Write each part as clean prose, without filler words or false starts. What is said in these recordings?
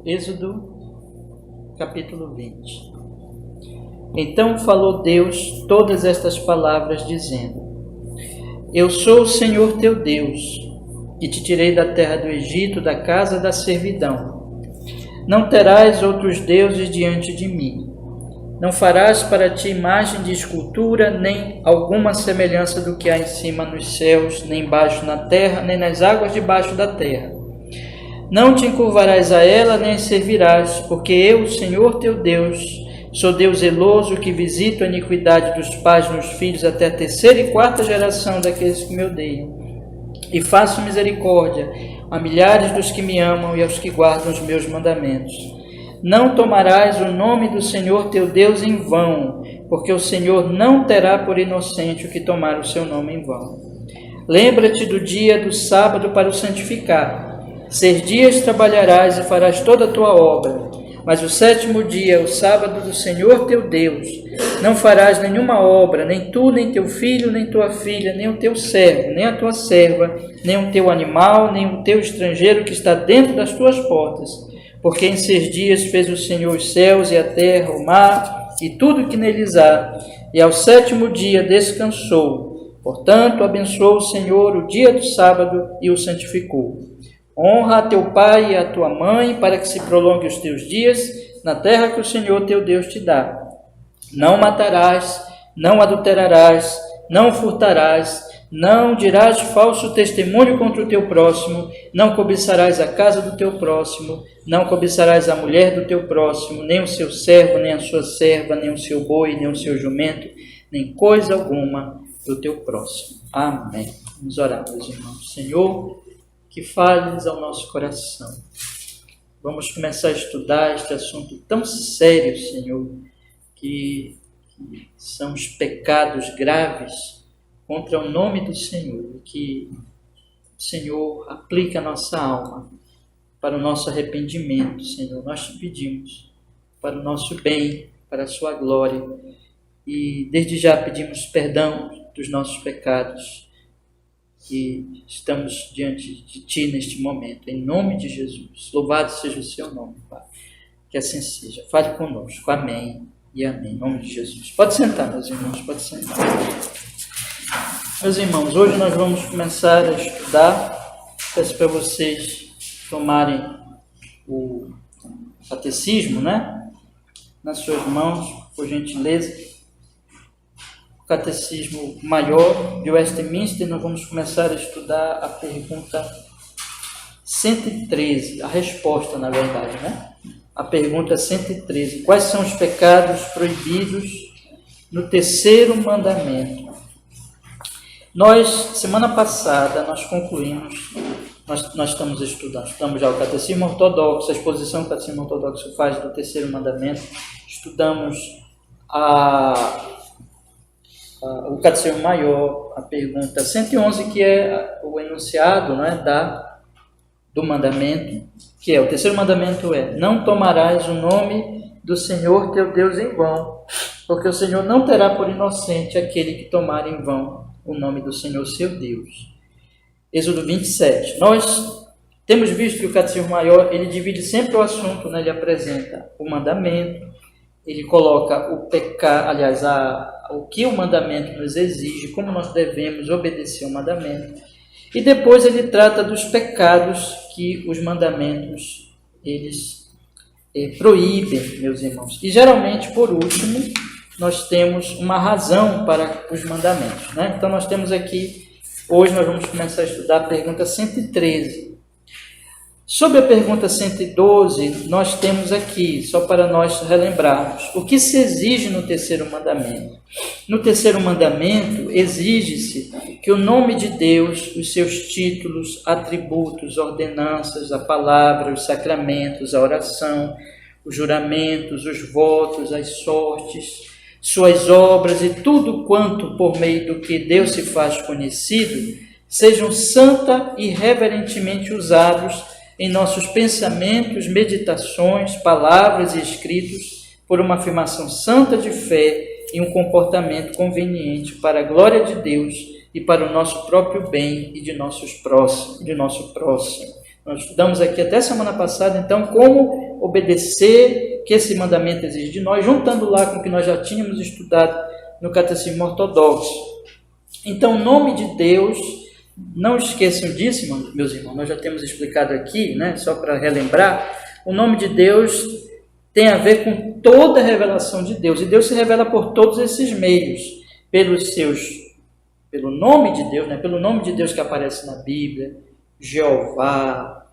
Êxodo, capítulo 20. Então falou Deus todas estas palavras, dizendo: Eu sou o Senhor teu Deus, que te tirei da terra do Egito, da casa da servidão. Não terás outros deuses diante de mim. Não farás para ti imagem de escultura, nem alguma semelhança do que há em cima nos céus, nem embaixo na terra, nem nas águas debaixo da terra. Não te encurvarás a ela, nem servirás, porque eu, Senhor teu Deus, sou Deus zeloso, que visito a iniquidade dos pais nos filhos até a terceira e quarta geração daqueles que me odeiam. E faço misericórdia a milhares dos que me amam e aos que guardam os meus mandamentos. Não tomarás o nome do Senhor teu Deus em vão, porque o Senhor não terá por inocente o que tomar o seu nome em vão. Lembra-te do dia do sábado para o santificar. 6 dias trabalharás e farás toda a tua obra, mas o 7º dia, o sábado do Senhor teu Deus, não farás nenhuma obra, nem tu, nem teu filho, nem tua filha, nem o teu servo, nem a tua serva, nem o teu animal, nem o teu estrangeiro que está dentro das tuas portas, porque em 6 dias fez o Senhor os céus e a terra, o mar e tudo que neles há, e ao 7º dia descansou. Portanto, abençoou o Senhor o dia do sábado e o santificou. Honra a teu pai e a tua mãe, para que se prolongue os teus dias na terra que o Senhor teu Deus te dá. Não matarás, não adulterarás, não furtarás, não dirás falso testemunho contra o teu próximo, não cobiçarás a casa do teu próximo, não cobiçarás a mulher do teu próximo, nem o seu servo, nem a sua serva, nem o seu boi, nem o seu jumento, nem coisa alguma do teu próximo. Amém. Vamos orar, meus irmãos. Senhor, que fales ao nosso coração. Vamos começar a estudar este assunto tão sério, Senhor, que são os pecados graves contra o nome do Senhor, que o Senhor aplica a nossa alma para o nosso arrependimento, Senhor. Nós te pedimos para o nosso bem, para a sua glória, e desde já pedimos perdão dos nossos pecados, que estamos diante de Ti neste momento, em nome de Jesus. Louvado seja o Seu nome, Pai. Que assim seja. Fale conosco. Amém e amém. Em nome de Jesus. Pode sentar, meus irmãos, pode sentar. Meus irmãos, hoje nós vamos começar a estudar. Peço para vocês tomarem o catecismo, nas suas mãos, por gentileza. Catecismo Maior de Westminster. Nós vamos começar a estudar a pergunta 113, a resposta, na verdade, A pergunta 113. Quais são os pecados proibidos no terceiro mandamento? Semana passada, nós concluímos, nós estamos estudamos já o Catecismo Ortodoxo, a exposição que o Catecismo Ortodoxo faz do terceiro mandamento. Estudamos o Catecismo Maior, a pergunta 111, que é o enunciado do mandamento, que é: o terceiro mandamento é: não tomarás o nome do Senhor teu Deus em vão, porque o Senhor não terá por inocente aquele que tomar em vão o nome do Senhor seu Deus. Êxodo 27. Nós temos visto que o Catecismo Maior, ele divide sempre o assunto, ele apresenta o mandamento, ele coloca o pecado, aliás, o que o mandamento nos exige, como nós devemos obedecer o mandamento, e depois ele trata dos pecados que os mandamentos eles proíbem, meus irmãos. E geralmente, por último, nós temos uma razão para os mandamentos, Então nós temos aqui, hoje nós vamos começar a estudar a pergunta 113. Sobre a pergunta 112, nós temos aqui, só para nós relembrarmos, o que se exige no terceiro mandamento. No terceiro mandamento, exige-se que o nome de Deus, os seus títulos, atributos, ordenanças, a palavra, os sacramentos, a oração, os juramentos, os votos, as sortes, suas obras e tudo quanto por meio do que Deus se faz conhecido, sejam santa e reverentemente usados em nossos pensamentos, meditações, palavras e escritos, por uma afirmação santa de fé e um comportamento conveniente para a glória de Deus e para o nosso próprio bem e de nosso próximo. Nós estudamos aqui até semana passada, então, como obedecer, que esse mandamento exige de nós, juntando lá com o que nós já tínhamos estudado no Catecismo Ortodoxo. Então, o nome de Deus, não esqueçam disso, meus irmãos, nós já temos explicado aqui, né, só para relembrar, o nome de Deus tem a ver com toda a revelação de Deus, e Deus se revela por todos esses meios, pelo nome de Deus, né, pelo nome de Deus que aparece na Bíblia, Jeová,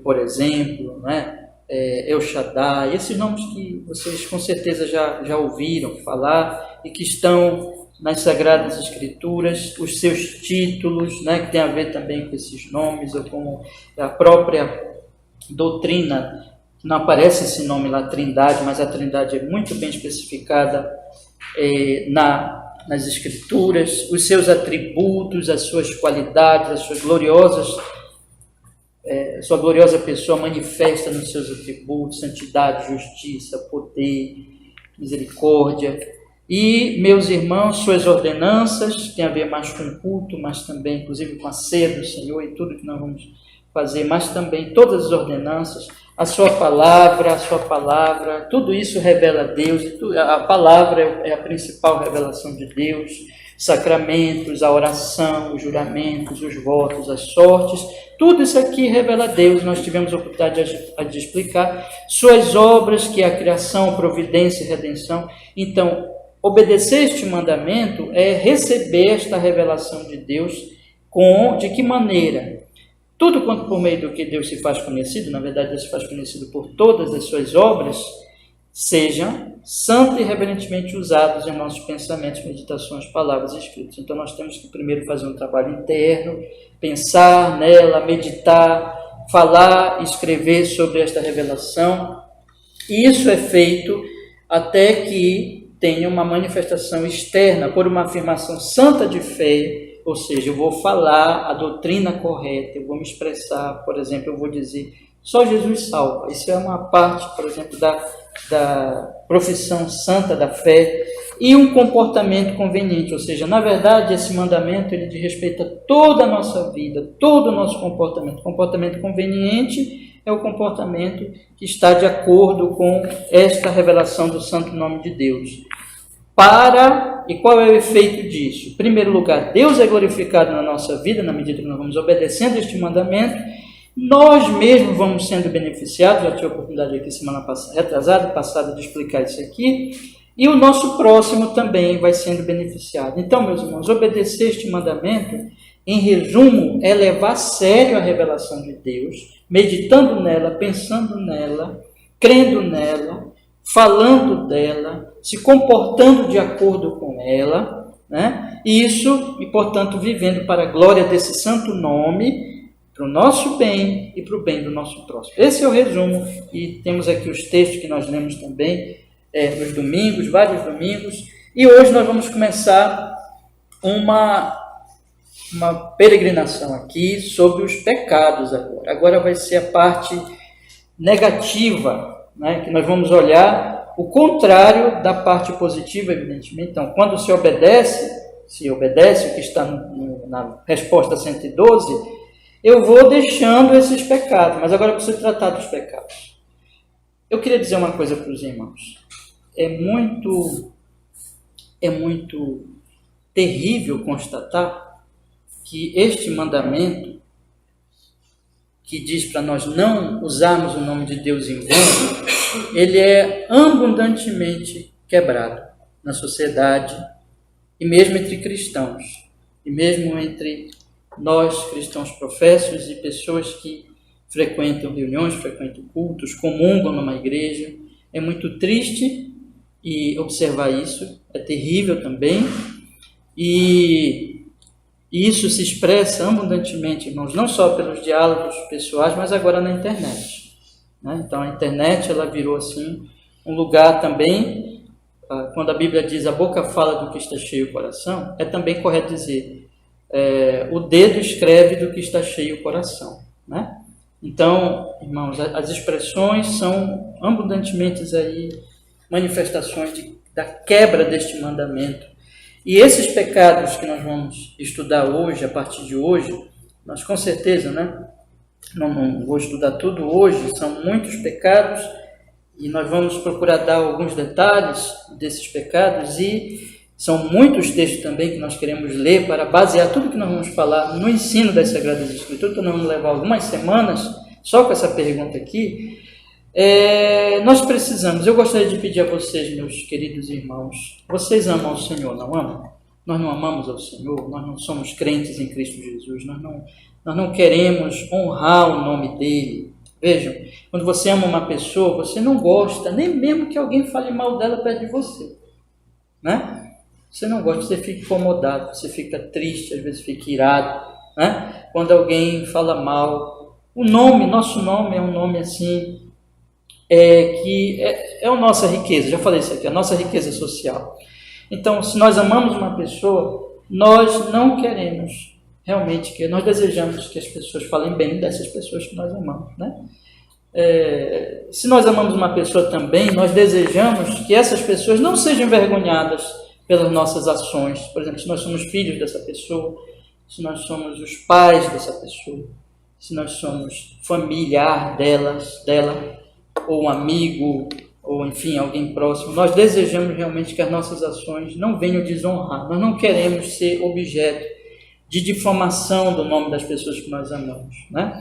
por exemplo, né, El Shaddai, esses nomes que vocês com certeza já ouviram falar e que estão nas Sagradas Escrituras, os seus títulos, né, que tem a ver também com esses nomes, ou com a própria doutrina, não aparece esse nome lá, Trindade, mas a Trindade é muito bem especificada nas Escrituras, os seus atributos, as suas qualidades, as suas sua gloriosa pessoa manifesta nos seus atributos, santidade, justiça, poder, misericórdia. E, meus irmãos, suas ordenanças, tem a ver mais com o culto, mas também, inclusive, com a ceia do Senhor e tudo que nós vamos fazer, mas também todas as ordenanças, a sua palavra, tudo isso revela Deus, a palavra é a principal revelação de Deus, sacramentos, a oração, os juramentos, os votos, as sortes, tudo isso aqui revela Deus. Nós tivemos a oportunidade de explicar suas obras, que é a criação, providência e redenção. Então, obedecer este mandamento é receber esta revelação de Deus. De que maneira? Tudo quanto por meio do que Deus se faz conhecido, na verdade Deus se faz conhecido por todas as suas obras, sejam santa e reverentemente usados em nossos pensamentos, meditações, palavras e escritos. Então nós temos que primeiro fazer um trabalho interno, pensar nela, meditar, falar, escrever sobre esta revelação. E isso é feito até que tenha uma manifestação externa por uma afirmação santa de fé, ou seja, eu vou falar a doutrina correta, eu vou me expressar, por exemplo, eu vou dizer, só Jesus salva. Isso é uma parte, por exemplo, da profissão santa da fé, e um comportamento conveniente, ou seja, na verdade, esse mandamento ele diz respeito a toda a nossa vida, todo o nosso comportamento. Comportamento conveniente é o comportamento que está de acordo com esta revelação do santo nome de Deus. E qual é o efeito disso? Em primeiro lugar, Deus é glorificado na nossa vida, na medida que nós vamos obedecendo este mandamento, nós mesmos vamos sendo beneficiados. Já tive a oportunidade aqui semana passada de explicar isso aqui, e o nosso próximo também vai sendo beneficiado. Então, meus irmãos, obedecer este mandamento, em resumo, é levar a sério a revelação de Deus, meditando nela, pensando nela, crendo nela, falando dela, se comportando de acordo com ela, né? E portanto, vivendo para a glória desse santo nome, para o nosso bem e para o bem do nosso próximo. Esse é o resumo, e temos aqui os textos que nós lemos também nos domingos, vários domingos, e hoje nós vamos começar uma peregrinação aqui sobre os pecados agora. Agora vai ser a parte negativa, né, que nós vamos olhar o contrário da parte positiva, evidentemente. Então, quando se obedece o que está na resposta 112, eu vou deixando esses pecados, mas agora eu preciso tratar dos pecados. Eu queria dizer uma coisa para os irmãos. É muito terrível constatar que este mandamento, que diz para nós não usarmos o nome de Deus em vão, ele é abundantemente quebrado na sociedade, e mesmo entre cristãos, e mesmo entre nós, cristãos professos, e pessoas que frequentam reuniões, frequentam cultos, comungam numa igreja. É muito triste e observar isso, é terrível também, e isso se expressa abundantemente, irmãos, não só pelos diálogos pessoais, mas agora na internet, né? Então a internet ela virou assim um lugar também, quando a Bíblia diz a boca fala do que está cheio o coração, é também correto dizer o dedo escreve do que está cheio o coração, né? Então, irmãos, as expressões são abundantemente aí manifestações da quebra deste mandamento. E esses pecados que nós vamos estudar hoje, a partir de hoje, nós com certeza, né, Não vou estudar tudo hoje, são muitos pecados, e nós vamos procurar dar alguns detalhes desses pecados, e são muitos textos também que nós queremos ler para basear tudo que nós vamos falar no ensino das Sagradas Escrituras. Então nós vamos levar algumas semanas só com essa pergunta aqui. Nós precisamos, eu gostaria de pedir a vocês, meus queridos irmãos, vocês amam o Senhor, não amam? Nós não amamos ao Senhor, nós não somos crentes em Cristo Jesus, nós não queremos honrar o nome dEle. Vejam, quando você ama uma pessoa, você não gosta, nem mesmo que alguém fale mal dela perto de você, né? Você não gosta, você fica incomodado, você fica triste, às vezes fica irado, né? Quando alguém fala mal. Nosso nome é um nome assim, que é a nossa riqueza, já falei isso aqui, a nossa riqueza social. Então, se nós amamos uma pessoa, nós não queremos realmente, nós desejamos que as pessoas falem bem dessas pessoas que nós amamos, né? Se nós amamos uma pessoa também, nós desejamos que essas pessoas não sejam envergonhadas pelas nossas ações. Por exemplo, se nós somos filhos dessa pessoa, se nós somos os pais dessa pessoa, se nós somos familiar dela, ou um amigo, ou enfim, alguém próximo, nós desejamos realmente que as nossas ações não venham desonrar. Nós não queremos ser objeto de difamação do nome das pessoas que nós amamos, né?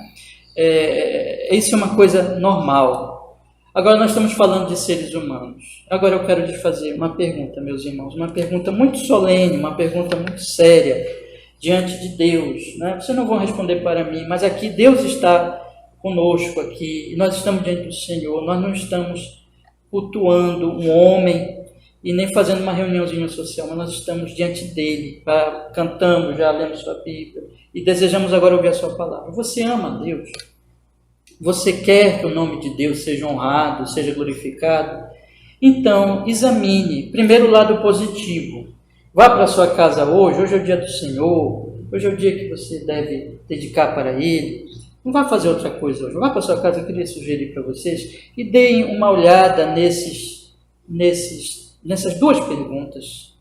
Isso é uma coisa normal. Agora nós estamos falando de seres humanos. Agora eu quero lhes fazer uma pergunta, meus irmãos, uma pergunta muito solene, uma pergunta muito séria diante de Deus, né? Vocês não vão responder para mim, mas aqui Deus está conosco aqui, nós estamos diante do Senhor, nós não estamos cultuando um homem e nem fazendo uma reuniãozinha social, mas nós estamos diante dele, cantamos, já lemos sua Bíblia e desejamos agora ouvir a sua palavra. Você ama a Deus? Você quer que o nome de Deus seja honrado, seja glorificado? Então, examine primeiro o lado positivo. Vá para a sua casa hoje é o dia do Senhor, hoje é o dia que você deve dedicar para Ele. Não vá fazer outra coisa hoje, vá para a sua casa, eu queria sugerir para vocês, e deem uma olhada nessas duas perguntas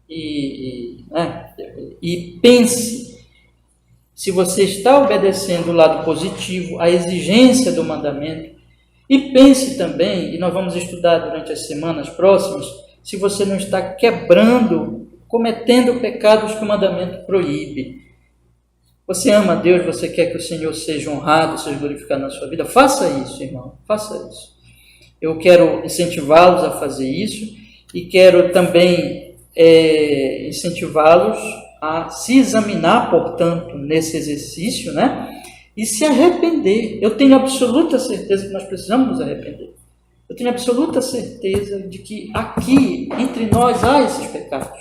e pense se você está obedecendo o lado positivo, a exigência do mandamento, e pense também, e nós vamos estudar durante as semanas próximas, se você não está cometendo pecados que o mandamento proíbe. Você ama a Deus, você quer que o Senhor seja honrado, seja glorificado na sua vida? Faça isso, irmão, faça isso. Eu quero incentivá-los a fazer isso e quero também incentivá-los a se examinar, portanto, nesse exercício, né? E se arrepender. Eu tenho absoluta certeza que nós precisamos nos arrepender. Eu tenho absoluta certeza de que aqui, entre nós, há esses pecados,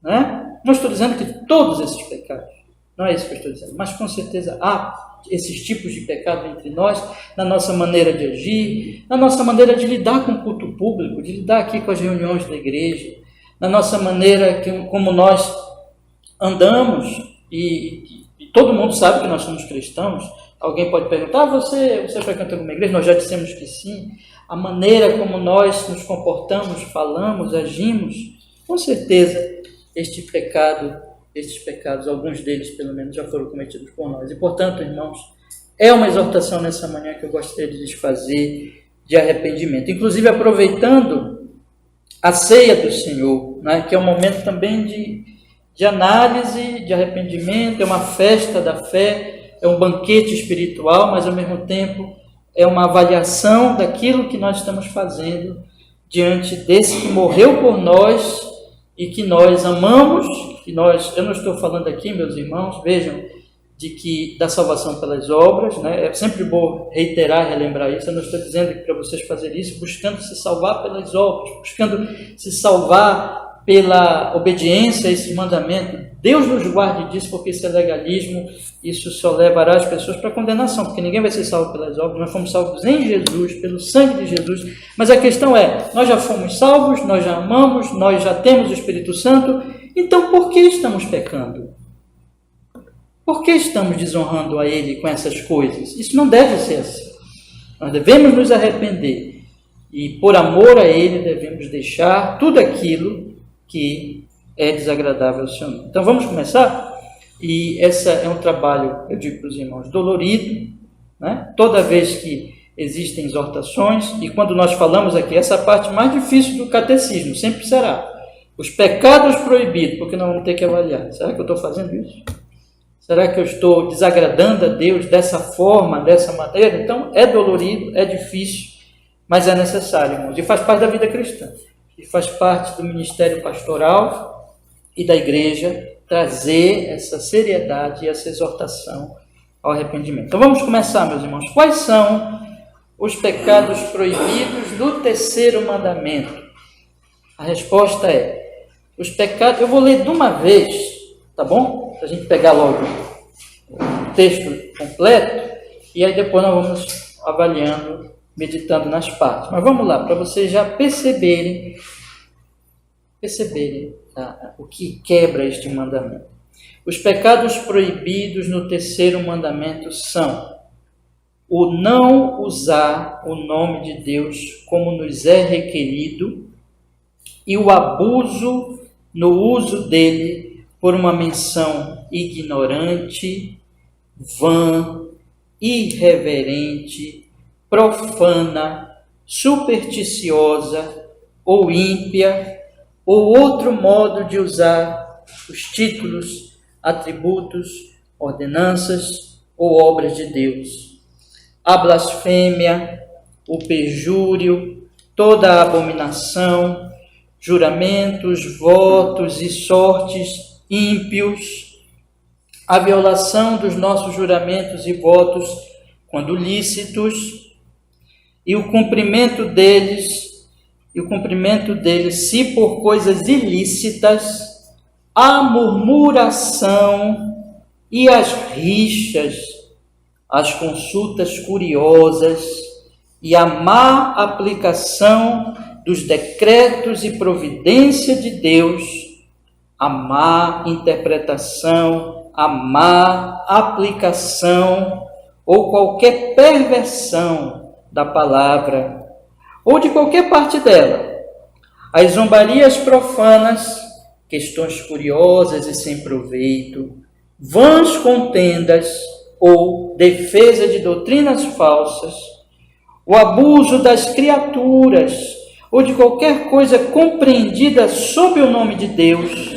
né? Não estou dizendo que todos esses pecados, não é isso que eu estou dizendo, mas com certeza há esses tipos de pecado entre nós, na nossa maneira de agir, na nossa maneira de lidar com o culto público, de lidar aqui com as reuniões da igreja, na nossa maneira como nós andamos, e todo mundo sabe que nós somos cristãos. Alguém pode perguntar, você frequenta alguma igreja? Nós já dissemos que sim. A maneira como nós nos comportamos, falamos, agimos, com certeza estes pecados, alguns deles pelo menos, já foram cometidos por nós. E portanto, irmãos, é uma exortação nessa manhã que eu gostaria de lhes fazer de arrependimento. Inclusive aproveitando a ceia do Senhor, né, que é um momento também de análise, de arrependimento, é uma festa da fé, é um banquete espiritual, mas ao mesmo tempo é uma avaliação daquilo que nós estamos fazendo diante desse que morreu por nós e que nós amamos, eu não estou falando aqui, meus irmãos, vejam, da salvação pelas obras, né? É sempre bom reiterar e relembrar isso. Eu não estou dizendo que para vocês fazerem isso buscando se salvar pelas obras, buscando se salvar pela obediência a esse mandamento. Deus nos guarde disso, porque isso é legalismo, isso só levará as pessoas para a condenação, porque ninguém vai ser salvo pelas obras. Nós fomos salvos em Jesus, pelo sangue de Jesus, mas a questão é, nós já fomos salvos, nós já amamos, nós já temos o Espírito Santo, então por que estamos pecando? Por que estamos desonrando a Ele com essas coisas? Isso não deve ser assim. Nós devemos nos arrepender e, por amor a Ele, devemos deixar tudo aquilo que é desagradável ao Senhor. Então vamos começar? E esse é um trabalho, eu digo para os irmãos, dolorido, né? Toda vez que existem exortações, e quando nós falamos aqui, essa parte mais difícil do catecismo, sempre será os pecados proibidos, porque nós vamos ter que avaliar. Será que eu estou fazendo isso? Será que eu estou desagradando a Deus dessa forma, dessa maneira? Então, é dolorido, é difícil, mas é necessário, irmãos, e faz parte da vida cristã, e faz parte do ministério pastoral e da igreja trazer essa seriedade e essa exortação ao arrependimento. Então, vamos começar, meus irmãos. Quais são os pecados proibidos do terceiro mandamento? A resposta é, os pecados, eu vou ler de uma vez, tá bom? Para a gente pegar logo o texto completo, e aí depois nós vamos avaliando, meditando nas partes. Mas vamos lá, para vocês já perceberem o que quebra este mandamento. Os pecados proibidos no terceiro mandamento são o não usar o nome de Deus como nos é requerido e o abuso no uso dele por uma menção ignorante, vã, irreverente, profana, supersticiosa ou ímpia, ou outro modo de usar os títulos, atributos, ordenanças ou obras de Deus. A blasfêmia, o perjúrio, toda a abominação, juramentos, votos e sortes ímpios, a violação dos nossos juramentos e votos quando lícitos, e o cumprimento deles, se por coisas ilícitas, a murmuração e as rixas, as consultas curiosas e a má aplicação dos decretos e providência de Deus, a má interpretação, a má aplicação ou qualquer perversão da palavra ou de qualquer parte dela, as zombarias profanas, questões curiosas e sem proveito, vãs contendas ou defesa de doutrinas falsas, o abuso das criaturas ou de qualquer coisa compreendida sob o nome de Deus,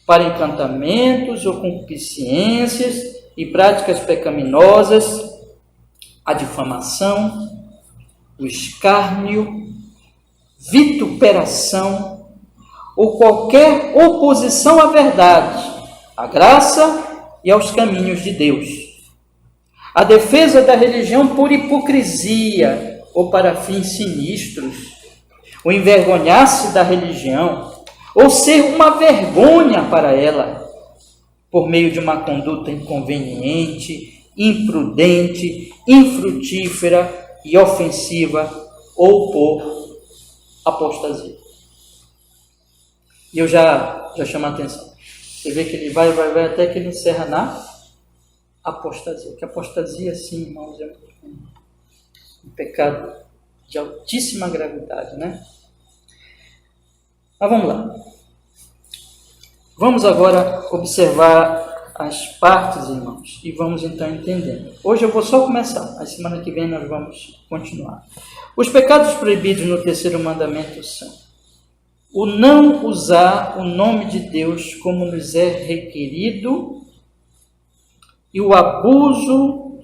para encantamentos ou concupiscências e práticas pecaminosas, a difamação, o escárnio, vituperação ou qualquer oposição à verdade, à graça e aos caminhos de Deus. A defesa da religião por hipocrisia ou para fins sinistros, o envergonhar-se da religião ou ser uma vergonha para ela, por meio de uma conduta inconveniente, imprudente, infrutífera e ofensiva ou por apostasia. E eu já chamo a atenção. Você vê que ele vai até que ele encerra na apostasia. Que apostasia, sim, irmãos, é um pecado de altíssima gravidade, né? Mas vamos lá. Vamos agora observar as partes, irmãos, e vamos então entendendo. Hoje eu vou só começar, a semana que vem nós vamos continuar. Os pecados proibidos no terceiro mandamento são o não usar o nome de Deus como nos é requerido e o abuso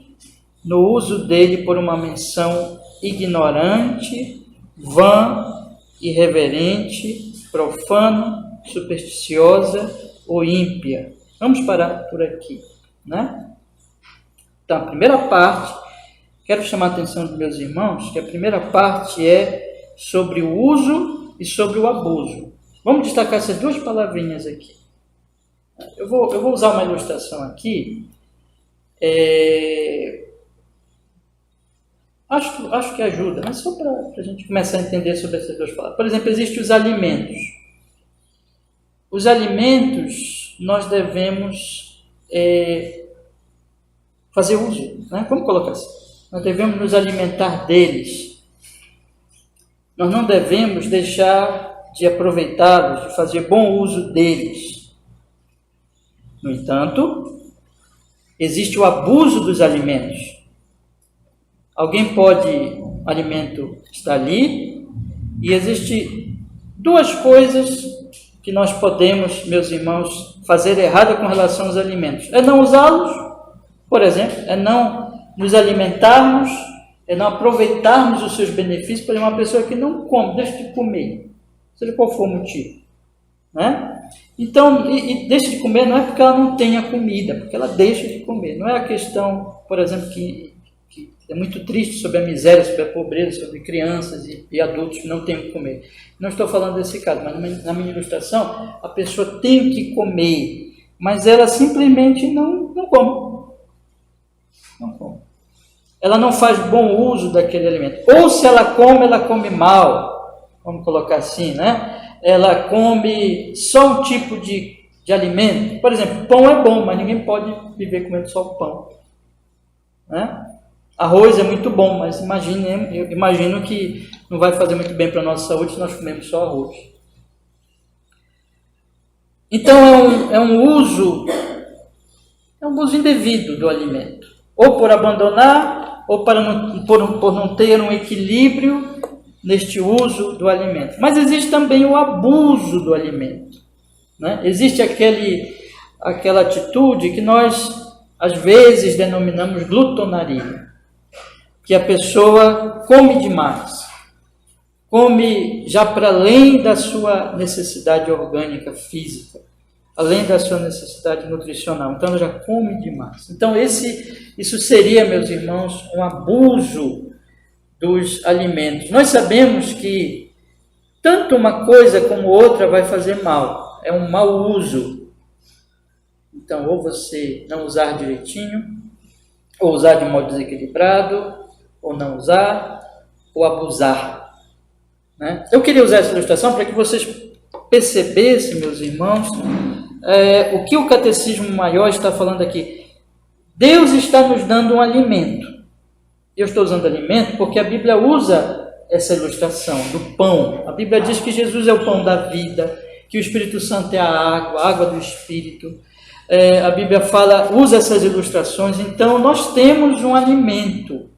no uso dele por uma menção ignorante, vã, irreverente, profana, supersticiosa ou ímpia. Vamos parar por aqui, né? Então, a primeira parte, quero chamar a atenção dos meus irmãos, que a primeira parte é sobre o uso e sobre o abuso. Vamos destacar essas duas palavrinhas aqui. Eu vou usar uma ilustração aqui. Acho que ajuda, mas só para a gente começar a entender sobre essas duas palavras. Por exemplo, existem os alimentos. Os alimentos nós devemos fazer uso, né? Vamos colocar assim. Nós devemos nos alimentar deles. Nós não devemos deixar de aproveitá-los, de fazer bom uso deles. No entanto, existe o abuso dos alimentos. O alimento está ali, e existe duas coisas que nós podemos, meus irmãos, fazer errado com relação aos alimentos. É não usá-los, por exemplo, é não nos alimentarmos, é não aproveitarmos os seus benefícios. Por exemplo, uma pessoa que não come, deixa de comer, seja qual for o motivo, né? Então, e deixa de comer não é porque ela não tenha comida, porque ela deixa de comer. Não é a questão, por exemplo, que é muito triste sobre a miséria, sobre a pobreza, sobre crianças e adultos que não têm o que comer. Não estou falando desse caso, mas na minha ilustração, a pessoa tem que comer, mas ela simplesmente não come. Não come. Ela não faz bom uso daquele alimento. Ou se ela come mal, vamos colocar assim, né? Ela come só um tipo de alimento. Por exemplo, pão é bom, mas ninguém pode viver comendo só o pão, né? Arroz é muito bom, mas eu imagino que não vai fazer muito bem para a nossa saúde se nós comemos só arroz. Então é um uso indevido do alimento, ou por abandonar, ou por não ter um equilíbrio neste uso do alimento. Mas existe também o abuso do alimento, né? Existe aquela atitude que nós às vezes denominamos glutonaria, que a pessoa come demais, come já para além da sua necessidade orgânica, física, além da sua necessidade nutricional. Então, ela já come demais. Então, isso seria, meus irmãos, um abuso dos alimentos. Nós sabemos que tanto uma coisa como outra vai fazer mal. É um mau uso. Então, ou você não usar direitinho, ou usar de modo desequilibrado, ou não usar, ou abusar, né? Eu queria usar essa ilustração para que vocês percebessem, meus irmãos, o que o Catecismo Maior está falando aqui. Deus está nos dando um alimento. Eu estou usando alimento porque a Bíblia usa essa ilustração do pão. A Bíblia diz que Jesus é o pão da vida, que o Espírito Santo é a água do Espírito. A Bíblia usa essas ilustrações. Então, nós temos um alimento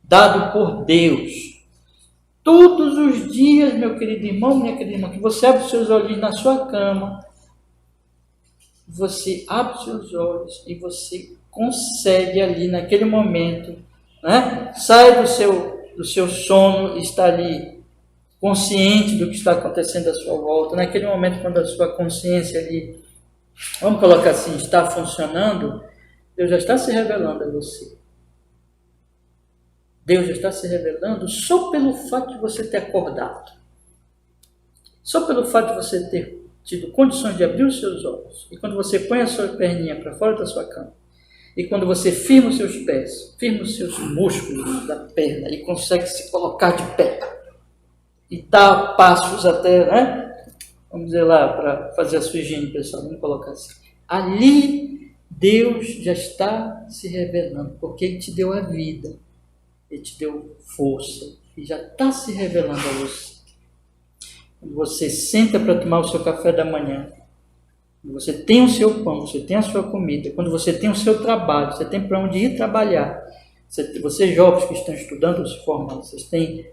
dado por Deus. Todos os dias, meu querido irmão, minha querida irmã, que você abre os seus olhos na sua cama, você abre os seus olhos e você consegue ali, naquele momento, né? Sai do seu sono e está ali consciente do que está acontecendo à sua volta. Naquele momento, quando a sua consciência ali, vamos colocar assim, está funcionando, Deus já está se revelando a você. Deus já está se revelando só pelo fato de você ter acordado. Só pelo fato de você ter tido condições de abrir os seus olhos. E quando você põe a sua perninha para fora da sua cama, e quando você firma os seus pés, firma os seus músculos da perna e consegue se colocar de pé e dar passos até, né? Vamos dizer lá, para fazer a sua higiene, pessoal, vamos colocar assim. Ali, Deus já está se revelando, porque Ele te deu a vida. Ele te deu força e já está se revelando a você. Quando você senta para tomar o seu café da manhã, quando você tem o seu pão, você tem a sua comida, quando você tem o seu trabalho, você tem para onde ir trabalhar, vocês jovens que estão estudando ou se formando, vocês têm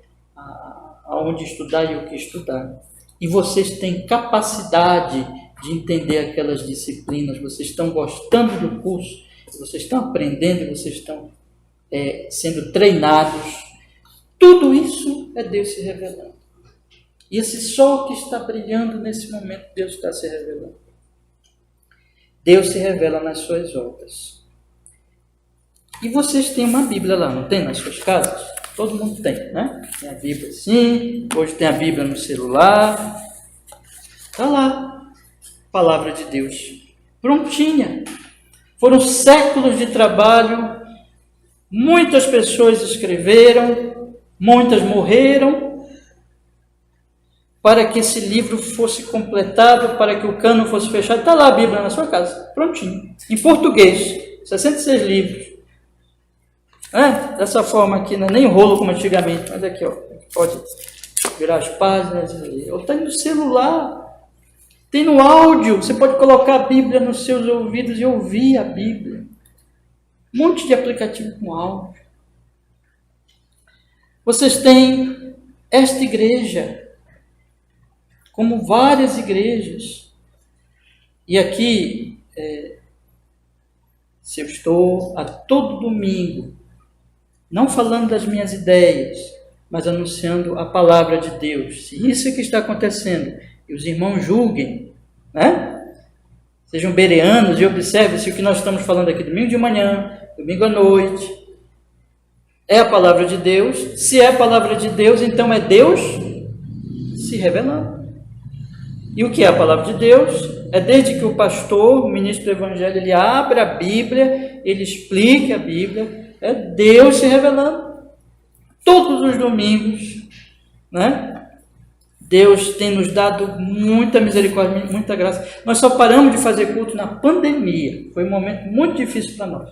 aonde estudar e o que estudar. E vocês têm capacidade de entender aquelas disciplinas, vocês estão gostando do curso, vocês estão aprendendo, vocês estão sendo treinados. Tudo isso é Deus se revelando. E esse sol que está brilhando nesse momento, Deus está se revelando. Deus se revela nas suas obras. E vocês têm uma Bíblia lá, não tem nas suas casas? Todo mundo tem, né? Tem a Bíblia sim, hoje tem a Bíblia no celular. Está lá, Palavra de Deus, prontinha. Foram séculos de trabalho, muitas pessoas escreveram, muitas morreram, para que esse livro fosse completado, para que o cânon fosse fechado. Está lá a Bíblia na sua casa, prontinho, em português, 66 livros. Dessa forma aqui, não é nem rolo como antigamente, mas aqui, ó, pode virar as páginas, ou está no celular. Tem no áudio, você pode colocar a Bíblia nos seus ouvidos e ouvir a Bíblia. Um monte de aplicativo com áudio. Vocês têm esta igreja, como várias igrejas. E aqui, se eu estou a todo domingo, não falando das minhas ideias, mas anunciando a palavra de Deus, se isso é que está acontecendo, e os irmãos julguem, né? Sejam bereanos e observem se o que nós estamos falando aqui domingo de manhã, domingo à noite, é a palavra de Deus. Se é a palavra de Deus, então é Deus se revelando. E o que é a palavra de Deus? É desde que o pastor, o ministro do Evangelho, ele abre a Bíblia, ele explique a Bíblia, é Deus se revelando. Todos os domingos, né? Deus tem nos dado muita misericórdia, muita graça. Nós só paramos de fazer culto na pandemia. Foi um momento muito difícil para nós.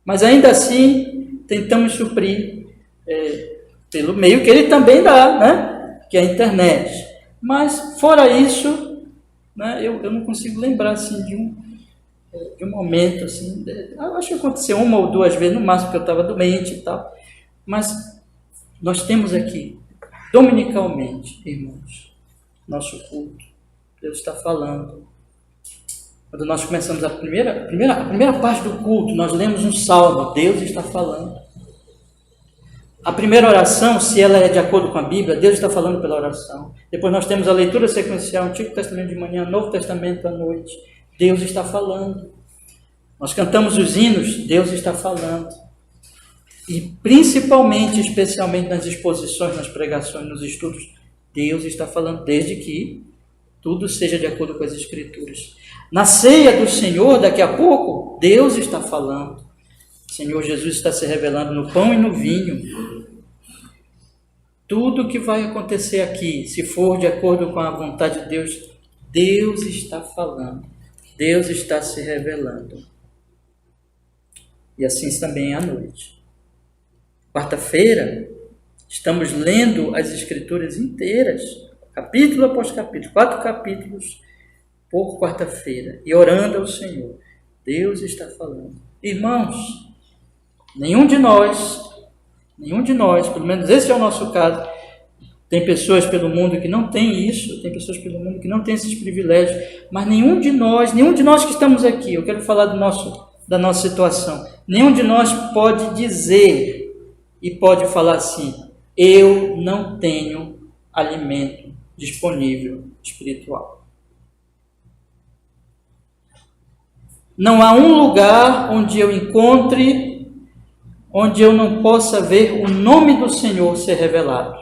Mas ainda assim, tentamos suprir pelo meio que ele também dá, né? Que é a internet. Mas, fora isso, né? Eu não consigo lembrar assim, de um momento. Assim, acho que aconteceu uma ou duas vezes, no máximo, que eu estava doente e tal. Mas nós temos aqui, dominicalmente, irmãos, nosso culto. Deus está falando. Quando nós começamos a primeira parte do culto, nós lemos um salmo, Deus está falando. A primeira oração, se ela é de acordo com a Bíblia, Deus está falando pela oração. Depois nós temos a leitura sequencial, Antigo Testamento de manhã, Novo Testamento à noite. Deus está falando. Nós cantamos os hinos, Deus está falando. E principalmente, especialmente nas exposições, nas pregações, nos estudos, Deus está falando, desde que tudo seja de acordo com as Escrituras. Na ceia do Senhor, daqui a pouco, Deus está falando. O Senhor Jesus está se revelando no pão e no vinho. Tudo que vai acontecer aqui, se for de acordo com a vontade de Deus, Deus está falando. Deus está se revelando. E assim também à noite. Quarta-feira, estamos lendo as Escrituras inteiras, capítulo após capítulo, 4 capítulos por quarta-feira, e orando ao Senhor. Deus está falando. Irmãos, nenhum de nós, pelo menos esse é o nosso caso, tem pessoas pelo mundo que não tem isso, tem pessoas pelo mundo que não tem esses privilégios, mas nenhum de nós que estamos aqui, eu quero falar da nossa situação, nenhum de nós pode dizer e pode falar assim: eu não tenho alimento disponível espiritual. Não há um lugar onde eu encontre, onde eu não possa ver o nome do Senhor ser revelado.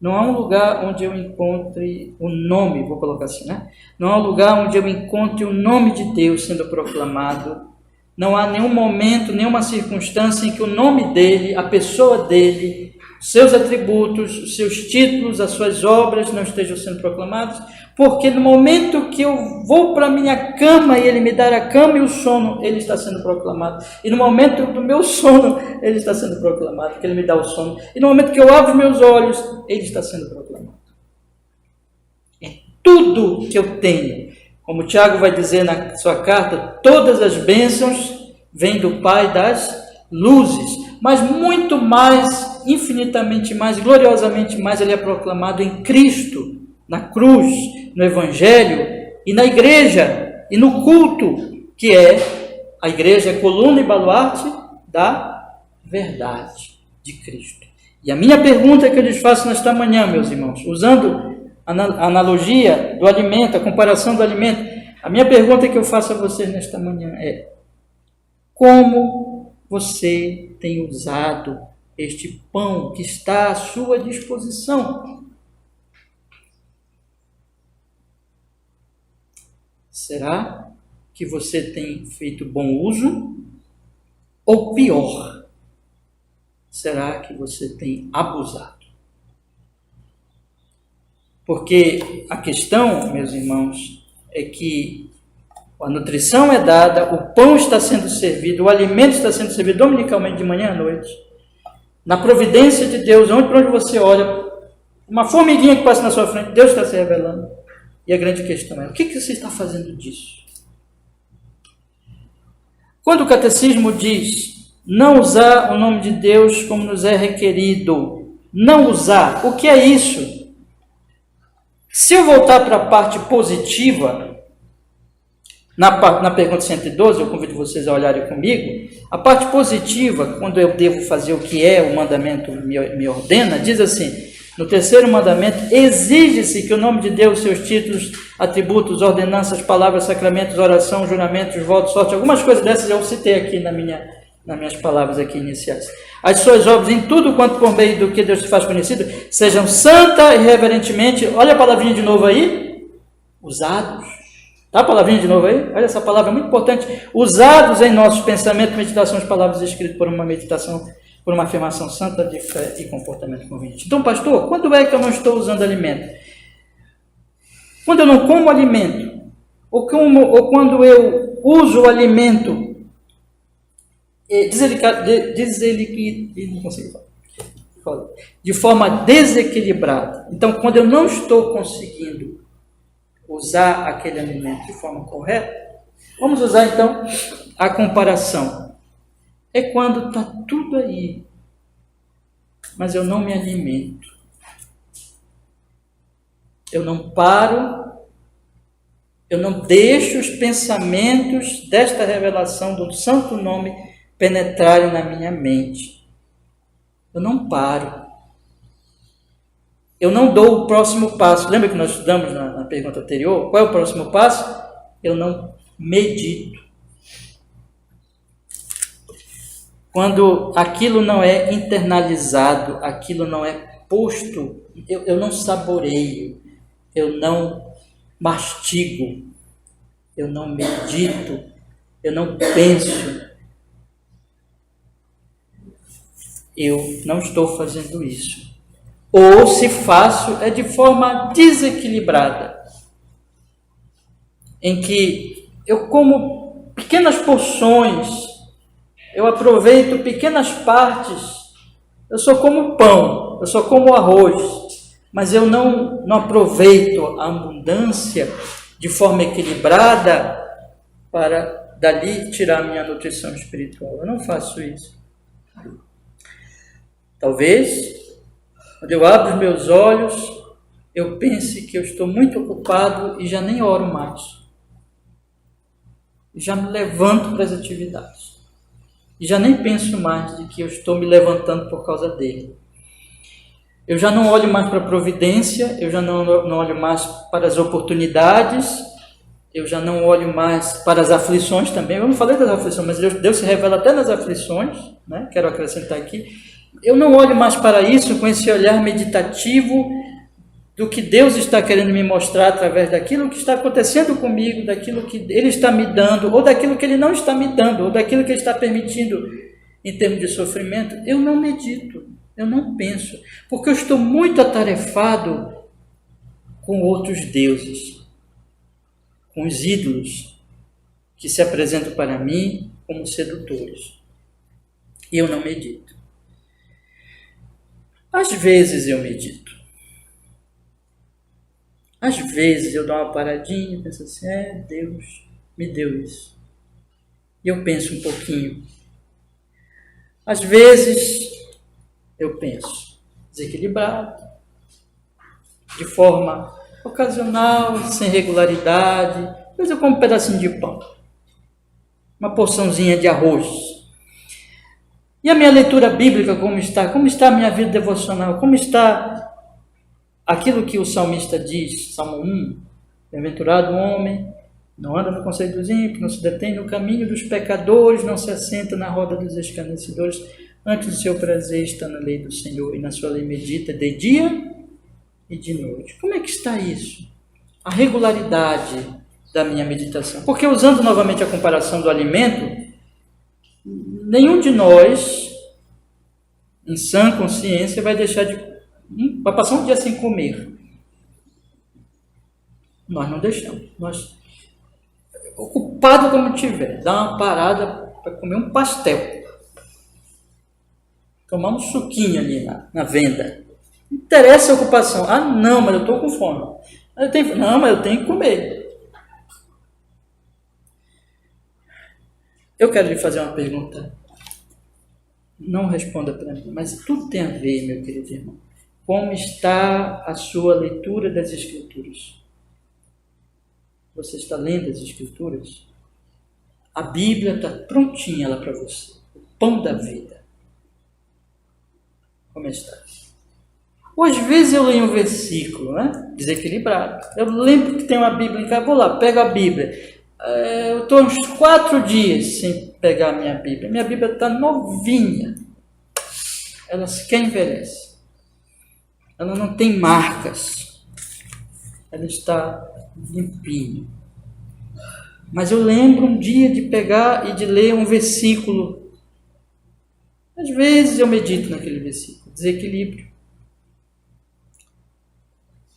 Não há um lugar onde eu encontre o nome, vou colocar assim, né? Não há um lugar onde eu encontre o nome de Deus sendo proclamado. Não há nenhum momento, nenhuma circunstância em que o nome dele, a pessoa dele, seus atributos, os seus títulos, as suas obras não estejam sendo proclamados, porque no momento que eu vou para a minha cama e ele me dá a cama e o sono, ele está sendo proclamado. E no momento do meu sono, ele está sendo proclamado, porque ele me dá o sono. E no momento que eu abro meus olhos, ele está sendo proclamado. É tudo que eu tenho. Como Tiago vai dizer na sua carta, todas as bênçãos vêm do Pai das luzes, mas muito mais, infinitamente mais, gloriosamente mais, ele é proclamado em Cristo, na cruz, no Evangelho e na igreja e no culto, que é a igreja, é coluna e baluarte da verdade de Cristo. E a minha pergunta que eu lhes faço nesta manhã, meus irmãos, usando a analogia do alimento, a comparação do alimento, a minha pergunta que eu faço a vocês nesta manhã é: como você tem usado este pão que está à sua disposição? Será que você tem feito bom uso? Ou pior, será que você tem abusado? Porque a questão, meus irmãos, é que a nutrição é dada, o pão está sendo servido, o alimento está sendo servido dominicalmente de manhã à noite. Na providência de Deus, onde você olha, uma formiguinha que passa na sua frente, Deus está se revelando. E a grande questão é, o que você está fazendo disso? Quando o catecismo diz, não usar o nome de Deus como nos é requerido, não usar, o que é isso? Se eu voltar para a parte positiva, na pergunta 112, eu convido vocês a olharem comigo, a parte positiva, quando eu devo fazer o que o mandamento me ordena, diz assim, no terceiro mandamento, exige-se que o nome de Deus, seus títulos, atributos, ordenanças, palavras, sacramentos, oração, juramentos, votos, sorte, algumas coisas dessas eu citei aqui nas minhas palavras aqui iniciais. As suas obras, em tudo quanto por meio do que Deus te faz conhecido, sejam santa e reverentemente, olha a palavrinha de novo aí, usados. Tá a palavrinha de novo aí? Olha essa palavra, é muito importante. Usados em nossos pensamentos, meditações, palavras escritas por uma meditação, por uma afirmação santa de fé e comportamento conveniente. Então, pastor, quando é que eu não estou usando alimento? Quando eu não como alimento, ou quando eu uso o alimento de forma desequilibrada. Então, quando eu não estou conseguindo usar aquele alimento de forma correta, vamos usar então a comparação. É quando está tudo aí, mas eu não me alimento. Eu não paro, eu não deixo os pensamentos desta revelação do santo nome penetrarem na minha mente. Eu não paro. Eu não dou o próximo passo. Lembra que nós estudamos na pergunta anterior? Qual é o próximo passo? Eu não medito. Quando aquilo não é internalizado, aquilo não é posto, eu não saboreio, eu não mastigo, eu não medito, eu não penso. Eu não estou fazendo isso. Ou, se faço, é de forma desequilibrada, em que eu como pequenas porções, eu aproveito pequenas partes, eu só como pão, eu só como arroz, mas eu não aproveito a abundância de forma equilibrada para dali tirar minha nutrição espiritual. Eu não faço isso. Talvez, quando eu abro os meus olhos, eu pense que eu estou muito ocupado e já nem oro mais. Já me levanto para as atividades. E já nem penso mais de que eu estou me levantando por causa dele. Eu já não olho mais para a providência, eu já não olho mais para as oportunidades, eu já não olho mais para as aflições também. Eu não falei das aflições, mas Deus se revela até nas aflições, né? Quero acrescentar aqui. Eu não olho mais para isso com esse olhar meditativo do que Deus está querendo me mostrar através daquilo que está acontecendo comigo, daquilo que Ele está me dando, ou daquilo que Ele não está me dando, ou daquilo que Ele está permitindo em termos de sofrimento. Eu não medito, eu não penso, porque eu estou muito atarefado com outros deuses, com os ídolos que se apresentam para mim como sedutores. E eu não medito. Às vezes eu medito. Às vezes eu dou uma paradinha e penso assim, Deus me deu isso. E eu penso um pouquinho. Às vezes eu penso desequilibrado, de forma ocasional, sem regularidade. Às vezes eu como um pedacinho de pão, uma porçãozinha de arroz. E a minha leitura bíblica como está? Como está a minha vida devocional? Como está aquilo que o salmista diz, Salmo 1, bem-aventurado o homem, não anda no conselho dos ímpios, não se detém no caminho dos pecadores, não se assenta na roda dos escarnecedores, antes do seu prazer está na lei do Senhor, e na sua lei medita de dia e de noite. Como é que está isso? A regularidade da minha meditação. Porque usando novamente a comparação do alimento, nenhum de nós, em sã consciência, vai passar um dia sem comer. Nós não deixamos. Nós, ocupado como tiver, dá uma parada para comer um pastel. Tomar um suquinho ali na venda. interessa a ocupação. Ah, não, mas eu estou com fome. Não, mas eu tenho que comer. Eu quero lhe fazer uma pergunta. Não responda para mim, mas tudo tem a ver, meu querido irmão. Como está a sua leitura das Escrituras? Você está lendo as Escrituras? A Bíblia está prontinha lá para você. O pão da vida. Como está? Ou às vezes eu leio um versículo, né? Desequilibrado. Eu lembro que tem uma Bíblia em casa, vou lá, pego a Bíblia. Eu estou uns 4 dias sem pegar a minha Bíblia. Minha Bíblia está novinha. Ela sequer envelhece. Ela não tem marcas. Ela está limpinha. Mas eu lembro um dia de pegar e de ler um versículo. Às vezes eu medito naquele versículo. Desequilíbrio.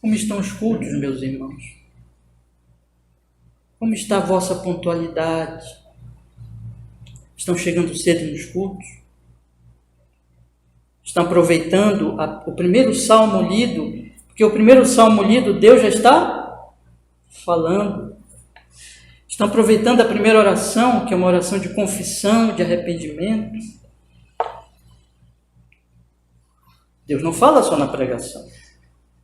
Como estão os cultos, meus irmãos? Como está a vossa pontualidade? Estão chegando cedo nos cultos? Estão aproveitando o primeiro salmo lido? Porque o primeiro salmo lido, Deus já está falando. Estão aproveitando a primeira oração, que é uma oração de confissão, de arrependimento. Deus não fala só na pregação.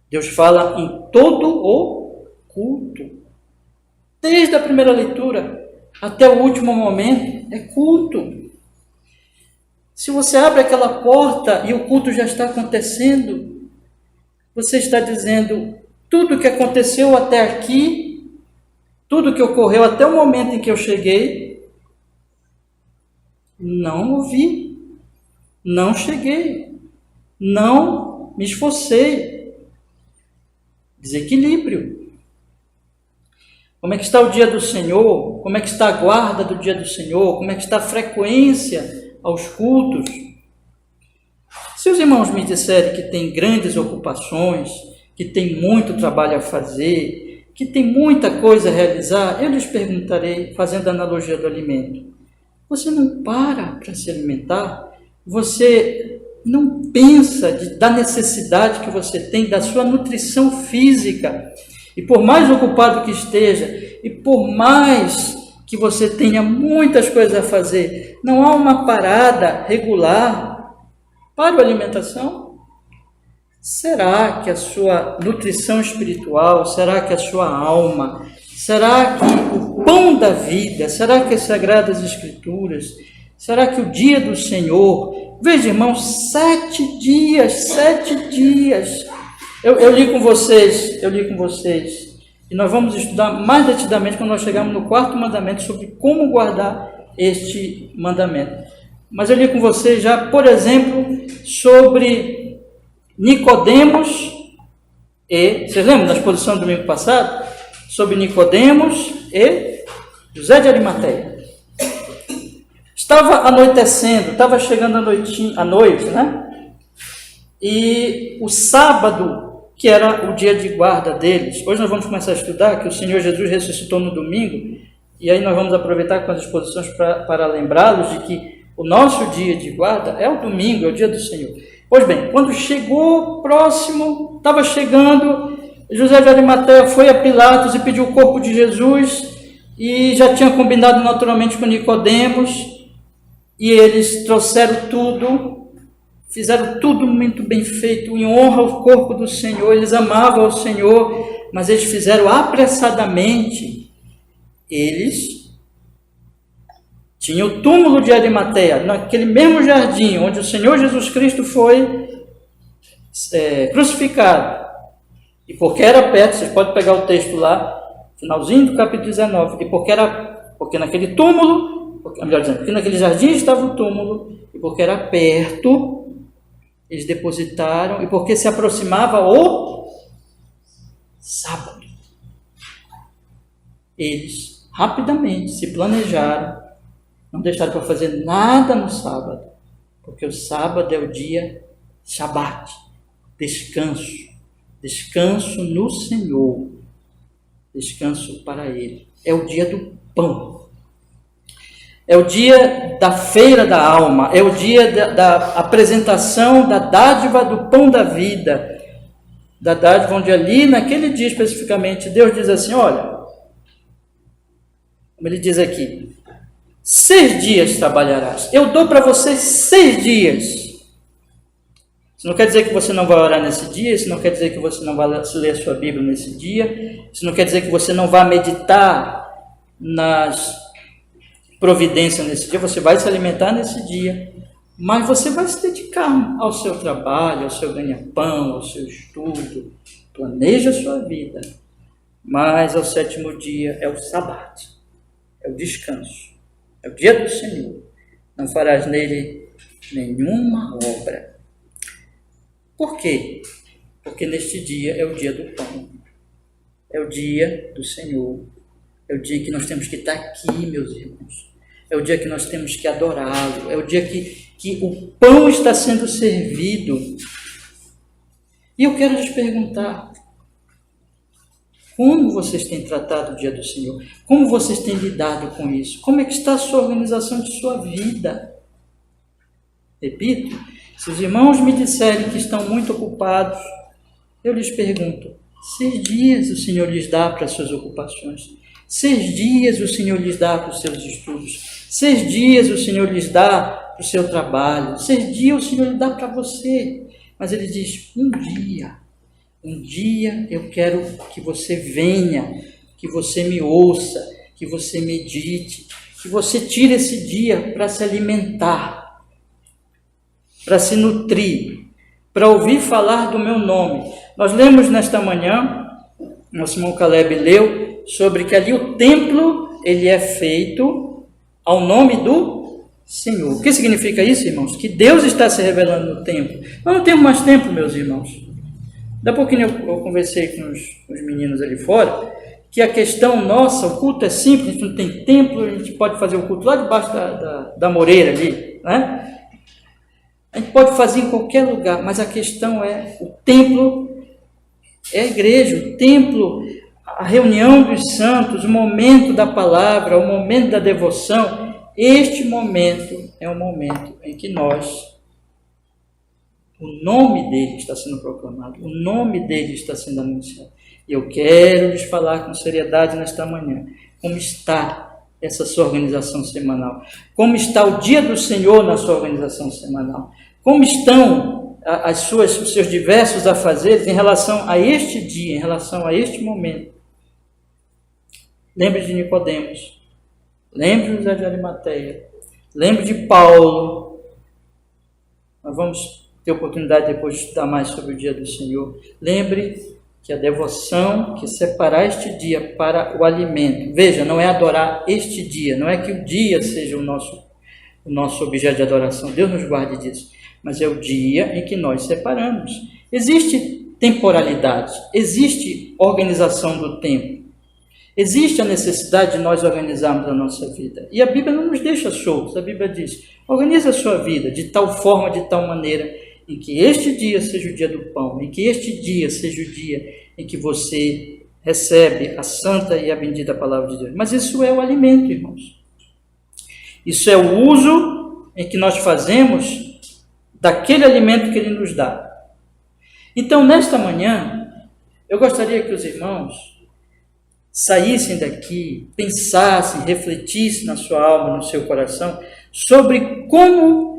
Deus fala em todo o culto. Desde a primeira leitura até o último momento, é culto. Se você abre aquela porta e o culto já está acontecendo, você está dizendo, tudo que aconteceu até aqui, tudo que ocorreu até o momento em que eu cheguei, não ouvi, não cheguei, não me esforcei. Desequilíbrio. Como é que está o dia do Senhor? Como é que está a guarda do dia do Senhor? Como é que está a frequência aos cultos? Se os irmãos me disserem que tem grandes ocupações, que tem muito trabalho a fazer, que tem muita coisa a realizar, eu lhes perguntarei, fazendo a analogia do alimento. Você não para se alimentar? Você não pensa da necessidade que você tem, da sua nutrição física? E por mais ocupado que esteja, e por mais que você tenha muitas coisas a fazer, não há uma parada regular para a alimentação? Será que a sua nutrição espiritual, será que a sua alma, será que o pão da vida, será que as Sagradas Escrituras, será que o dia do Senhor, veja irmãos, 7 dias, eu li com vocês, e nós vamos estudar mais detidamente quando nós chegarmos no 4º mandamento, sobre como guardar este mandamento. Mas eu li com vocês já, por exemplo, sobre Nicodemos, vocês lembram da exposição do domingo passado? Sobre Nicodemos e José de Arimateia. Estava anoitecendo, estava chegando a noite, né? E o sábado, que era o dia de guarda deles. Hoje nós vamos começar a estudar que o Senhor Jesus ressuscitou no domingo, e aí nós vamos aproveitar com as exposições para lembrá-los de que o nosso dia de guarda é o domingo, é o dia do Senhor. Pois bem, quando chegou próximo, estava chegando, José de Arimateia foi a Pilatos e pediu o corpo de Jesus, e já tinha combinado naturalmente com Nicodemos, e eles trouxeram tudo, fizeram tudo muito bem feito, em honra ao corpo do Senhor. Eles amavam ao Senhor, mas eles fizeram apressadamente. Eles tinham o túmulo de Arimateia, naquele mesmo jardim onde o Senhor Jesus Cristo foi crucificado. E porque era perto, vocês podem pegar o texto lá, finalzinho do capítulo 19, porque naquele túmulo, melhor dizendo, porque naquele jardim estava o túmulo, e porque era perto, eles depositaram, e porque se aproximava o sábado, eles rapidamente se planejaram, não deixaram para fazer nada no sábado, porque o sábado é o dia Shabat, descanso no Senhor, descanso para Ele. É o dia do pão. É o dia da feira da alma, é o dia da apresentação da dádiva do pão da vida. da dádiva, onde ali, naquele dia especificamente, Deus diz assim, olha, como ele diz aqui, 6 dias trabalharás. Eu dou para vocês 6 dias. Isso não quer dizer que você não vai orar nesse dia, isso não quer dizer que você não vai ler a sua Bíblia nesse dia, isso não quer dizer que você não vai meditar nas providências nesse dia, você vai se alimentar nesse dia, mas você vai se dedicar ao seu trabalho, ao seu ganha-pão, ao seu estudo, planeja a sua vida, mas ao 7º dia é o sábado, é o descanso, é o dia do Senhor, não farás nele nenhuma obra. Por quê? Porque neste dia é o dia do pão, é o dia do Senhor, é o dia que nós temos que estar aqui, meus irmãos, é o dia que nós temos que adorá-lo, é o dia que o pão está sendo servido. E eu quero lhes perguntar, como vocês têm tratado o dia do Senhor? Como vocês têm lidado com isso? Como é que está a sua organização de sua vida? Repito, se os irmãos me disserem que estão muito ocupados, eu lhes pergunto, 6 dias o Senhor lhes dá para as suas ocupações? 6 dias o Senhor lhes dá para os seus estudos? 6 dias o Senhor lhes dá para o seu trabalho? 6 dias o Senhor lhe dá para você? Mas ele diz, um dia eu quero que você venha, que você me ouça, que você medite, que você tire esse dia para se alimentar, para se nutrir, para ouvir falar do meu nome. Nós lemos nesta manhã, nosso irmão Caleb leu, sobre que ali o templo, ele é feito ao nome do Senhor. O que significa isso, irmãos? Que Deus está se revelando no templo. Nós não temos mais templo, meus irmãos. Da pouquinho eu conversei com os meninos ali fora, que a questão nossa, o culto é simples, a gente não tem templo, a gente pode fazer o culto lá debaixo da moreira ali, né? A gente pode fazer em qualquer lugar, mas a questão é, o templo é a igreja, o templo, a reunião dos santos, o momento da palavra, o momento da devoção. Este momento é o momento em que o nome dele está sendo proclamado, o nome dele está sendo anunciado. E eu quero lhes falar com seriedade nesta manhã, como está essa sua organização semanal, como está o dia do Senhor na sua organização semanal, como estão os seus diversos afazeres em relação a este dia, em relação a este momento. Lembre de Nicodemos, lembre de José de Arimateia, lembre de Paulo. Nós vamos ter oportunidade depois de estudar mais sobre o dia do Senhor. Lembre que a devoção, que separar este dia para o alimento, veja, não é adorar este dia, não é que o dia seja o nosso objeto de adoração, Deus nos guarde disso, mas é o dia em que nós separamos. Existe temporalidade, existe organização do tempo, existe a necessidade de nós organizarmos a nossa vida, e a Bíblia não nos deixa soltos. A Bíblia diz, organize a sua vida de tal forma, de tal maneira, em que este dia seja o dia do pão, em que este dia seja o dia em que você recebe a santa e a bendita palavra de Deus. Mas isso é o alimento, irmãos. Isso é o uso em que nós fazemos daquele alimento que Ele nos dá. Então, nesta manhã, eu gostaria que os irmãos saíssem daqui, pensassem, refletissem na sua alma, no seu coração, sobre como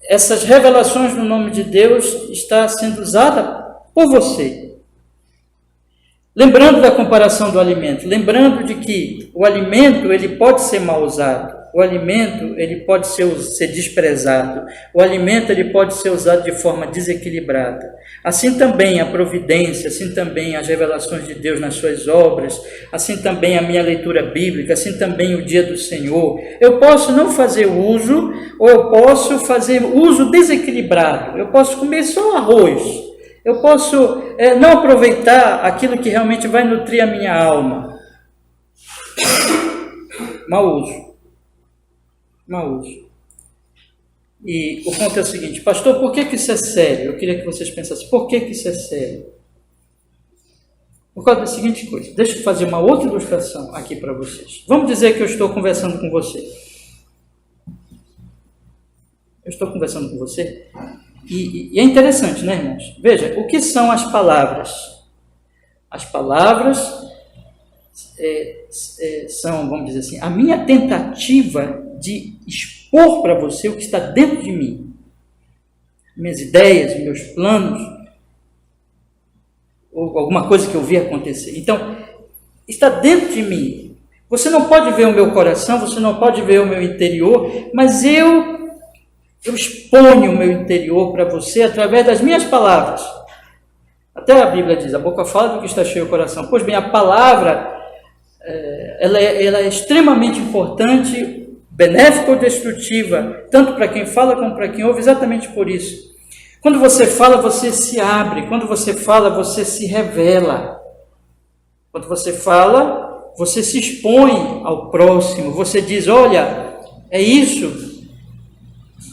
essas revelações no nome de Deus está sendo usada por você. Lembrando da comparação do alimento, lembrando de que o alimento ele pode ser mal usado, o alimento ele pode ser desprezado, o alimento ele pode ser usado de forma desequilibrada. Assim também a providência, assim também as revelações de Deus nas suas obras, assim também a minha leitura bíblica, assim também o dia do Senhor. Eu posso não fazer uso, ou eu posso fazer uso desequilibrado. Eu posso comer só arroz, eu posso não aproveitar aquilo que realmente vai nutrir a minha alma. Mau uso. E o ponto é o seguinte, pastor, por que isso é sério? Eu queria que vocês pensassem, por que isso é sério? Por causa da seguinte coisa, deixa eu fazer uma outra ilustração aqui para vocês. Vamos dizer que eu estou conversando com você. Eu estou conversando com você E é interessante, né, irmãos? Veja, o que são as palavras? As palavras são, vamos dizer assim, a minha tentativa de expor para você o que está dentro de mim. Minhas ideias, meus planos, ou alguma coisa que eu vi acontecer. Então, está dentro de mim. Você não pode ver o meu coração, você não pode ver o meu interior, mas eu exponho o meu interior para você através das minhas palavras. Até a Bíblia diz, a boca fala do que está cheio o coração. Pois bem, a palavra, ela é extremamente importante, benéfica ou destrutiva, tanto para quem fala como para quem ouve, exatamente por isso. Quando você fala, você se abre. Quando você fala, você se revela. Quando você fala, você se expõe ao próximo. Você diz, olha, é isso.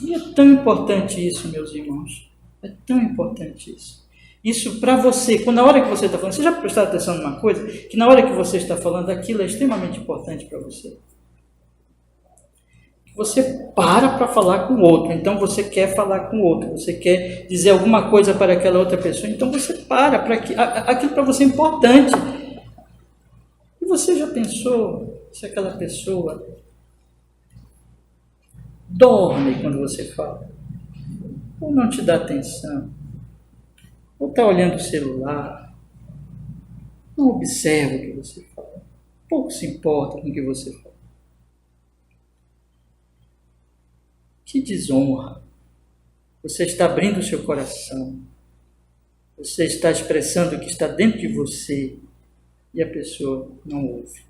E é tão importante isso, meus irmãos. É tão importante isso. Isso para você, na hora que você está falando, você já prestou atenção numa coisa? Que na hora que você está falando, aquilo é extremamente importante para você. Você para falar com o outro, então você quer falar com o outro, você quer dizer alguma coisa para aquela outra pessoa, então você para aquilo para você é importante. E você já pensou se aquela pessoa dorme quando você fala? Ou não te dá atenção? Ou está olhando o celular? Não observa o que você fala? Pouco se importa com o que você fala. Que desonra! Você está abrindo o seu coração. Você está expressando o que está dentro de você e a pessoa não ouve.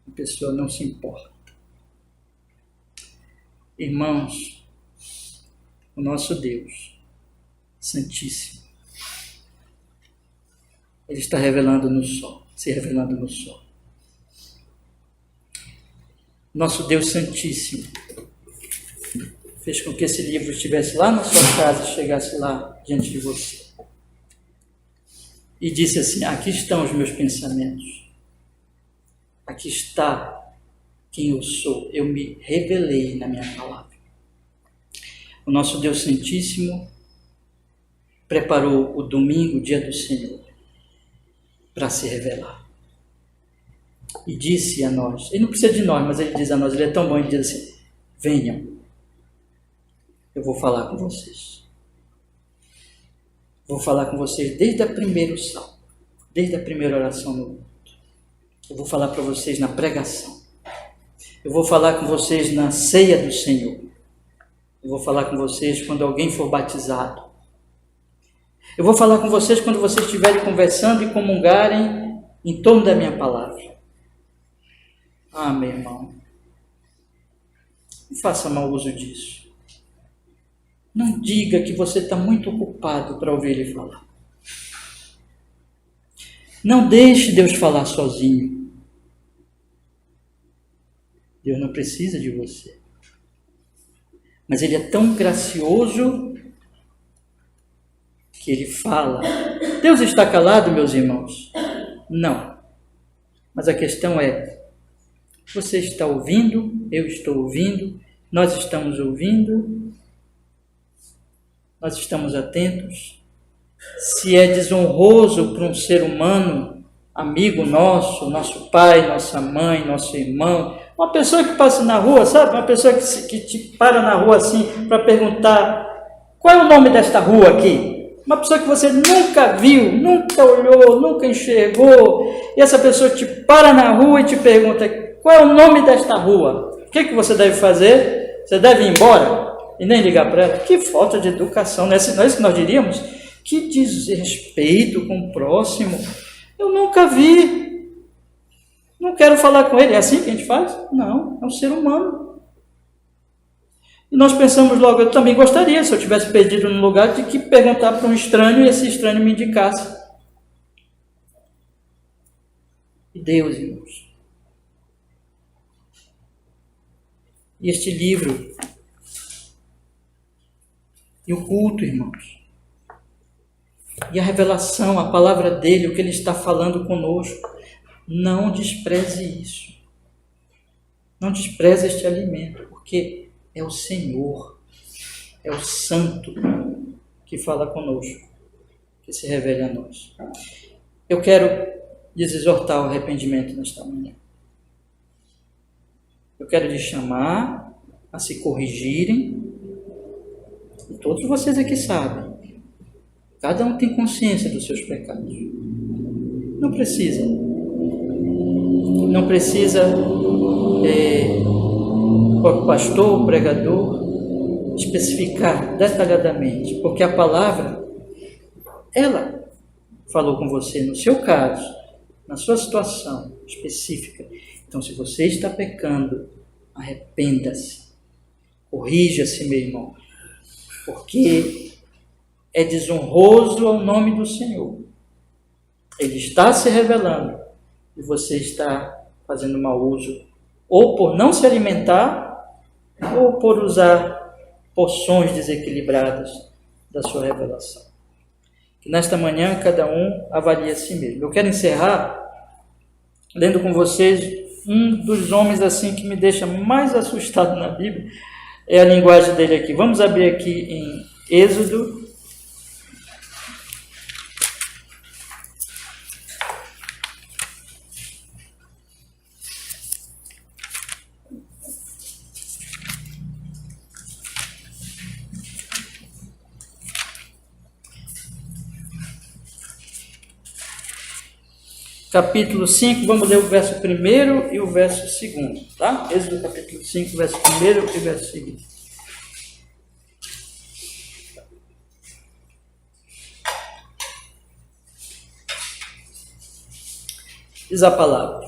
A pessoa não se importa. Irmãos, o nosso Deus Santíssimo, Ele está revelando no sol, se revelando no sol. Nosso Deus Santíssimo fez com que esse livro estivesse lá na sua casa, chegasse lá diante de você. E disse assim, aqui estão os meus pensamentos. Aqui está quem eu sou. Eu me revelei na minha palavra. O nosso Deus Santíssimo preparou o domingo, dia do Senhor, para se revelar. E disse a nós, ele não precisa de nós, mas ele diz a nós, ele é tão bom, ele diz assim, venham. Eu vou falar com vocês. Vou falar com vocês desde o primeiro salmo, desde a primeira oração no culto. Eu vou falar para vocês na pregação. Eu vou falar com vocês na ceia do Senhor. Eu vou falar com vocês quando alguém for batizado. Eu vou falar com vocês quando vocês estiverem conversando e comungarem em torno da minha palavra. Ah, meu irmão, não faça mau uso disso. Não diga que você está muito ocupado para ouvir ele falar. Não deixe Deus falar sozinho. Deus não precisa de você. Mas Ele é tão gracioso que Ele fala. Deus está calado, meus irmãos? Não. Mas a questão é, você está ouvindo? Eu estou ouvindo? Nós estamos ouvindo? Nós estamos atentos? Se é desonroso para um ser humano, amigo nosso, nosso pai, nossa mãe, nosso irmão, uma pessoa que passa na rua, sabe? Uma pessoa que te para na rua assim para perguntar qual é o nome desta rua aqui? Uma pessoa que você nunca viu, nunca olhou, nunca enxergou, e essa pessoa te para na rua e te pergunta qual é o nome desta rua? O que você deve fazer? Você deve ir embora? E nem ligar para ela? Que falta de educação, não é isso que nós diríamos? Que desrespeito com o próximo. Eu nunca vi. Não quero falar com ele. É assim que a gente faz? Não, é um ser humano. E nós pensamos logo, eu também gostaria, se eu tivesse perdido no lugar, de que perguntar para um estranho e esse estranho me indicasse. E Deus, irmãos. E este livro, e o culto, irmãos, e a revelação, a palavra dele, o que ele está falando conosco, não despreze isso. Não despreze este alimento, porque é o Senhor, é o Santo, que fala conosco, que se revela a nós. Eu quero lhes exortar ao arrependimento nesta manhã. Eu quero lhes chamar a se corrigirem. E todos vocês aqui sabem. Cada um tem consciência dos seus pecados. Não precisa. Não precisa o pastor, o pregador, especificar detalhadamente. Porque a palavra, ela falou com você no seu caso, na sua situação específica. Então, se você está pecando, arrependa-se. Corrija-se, meu irmão. Porque é desonroso ao nome do Senhor. Ele está se revelando e você está fazendo mau uso, ou por não se alimentar, ou por usar porções desequilibradas da sua revelação. Que nesta manhã cada um avalie a si mesmo. Eu quero encerrar lendo com vocês um dos homens assim que me deixa mais assustado na Bíblia. É a linguagem dele aqui. Vamos abrir aqui em Êxodo. Capítulo 5, vamos ler o verso 1 e o verso 2, tá? Êxodo capítulo 5, verso 1 e verso 2. Diz a palavra.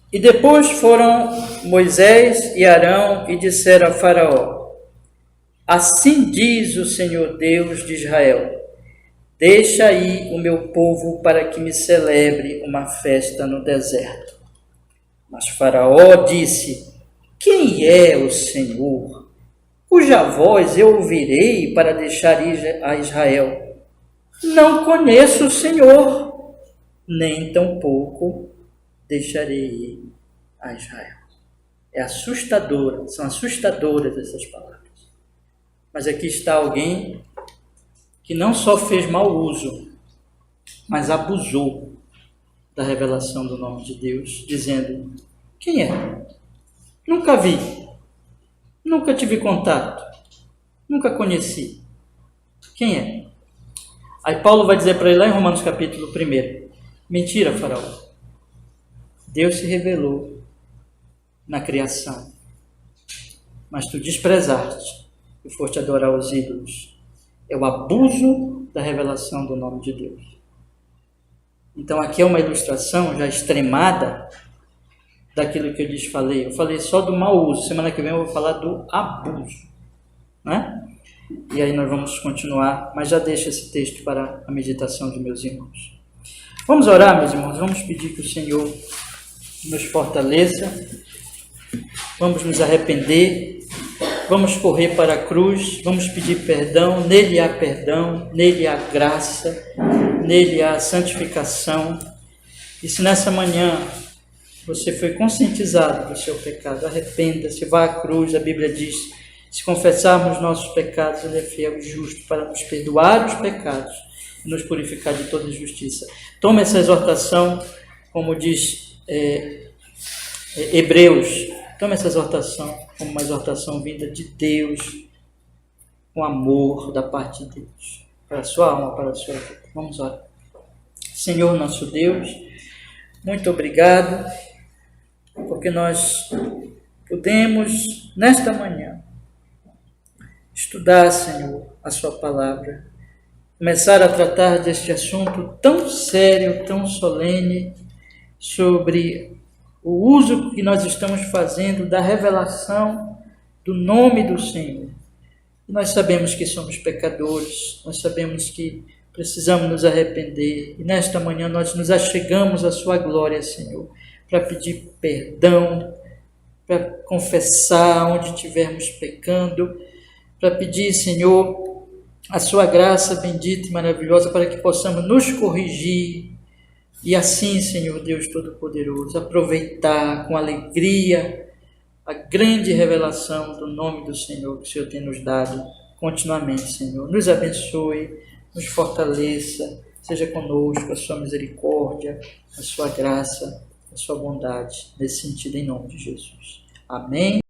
E depois foram Moisés e Arão e disseram a Faraó: assim diz o Senhor Deus de Israel: deixa aí o meu povo para que me celebre uma festa no deserto. Mas Faraó disse: quem é o Senhor, cuja voz eu ouvirei para deixar ir a Israel? Não conheço o Senhor, nem tampouco deixarei ir a Israel. É assustadora, são assustadoras essas palavras. Mas aqui está alguém que não só fez mau uso, mas abusou da revelação do nome de Deus, dizendo: quem é? Nunca vi, nunca tive contato, nunca conheci. Quem é? Aí Paulo vai dizer para ele lá em Romanos capítulo 1, mentira, Faraó. Deus se revelou na criação, mas tu desprezaste e foste adorar os ídolos. É o abuso da revelação do nome de Deus. Então aqui é uma ilustração já extremada daquilo que eu lhes falei. Eu falei só do mau uso. Semana que vem eu vou falar do abuso, né? E aí nós vamos continuar, mas já deixo esse texto para a meditação de meus irmãos. Vamos orar, meus irmãos. Vamos pedir que o Senhor nos fortaleça. Vamos nos arrepender. Vamos correr para a cruz, vamos pedir perdão, nele há graça, nele há santificação. E se nessa manhã você foi conscientizado do seu pecado, arrependa-se, vá à cruz. A Bíblia diz: se confessarmos nossos pecados, ele é fiel e justo para nos perdoar os pecados e nos purificar de toda injustiça. Tome essa exortação, como diz Hebreus. Tome essa exortação como uma exortação vinda de Deus, com amor da parte de Deus, para a sua alma, para a sua vida. Vamos orar. Senhor nosso Deus, muito obrigado, porque nós podemos, nesta manhã, estudar, Senhor, a sua palavra, começar a tratar deste assunto tão sério, tão solene, sobre o uso que nós estamos fazendo da revelação do nome do Senhor. Nós sabemos que somos pecadores, nós sabemos que precisamos nos arrepender. E nesta manhã nós nos achegamos à sua glória, Senhor, para pedir perdão, para confessar onde estivermos pecando, para pedir, Senhor, a sua graça bendita e maravilhosa para que possamos nos corrigir. E assim, Senhor Deus Todo-Poderoso, aproveitar com alegria a grande revelação do nome do Senhor que o Senhor tem nos dado continuamente, Senhor. Nos abençoe, nos fortaleça, seja conosco a sua misericórdia, a sua graça, a sua bondade, nesse sentido, em nome de Jesus. Amém.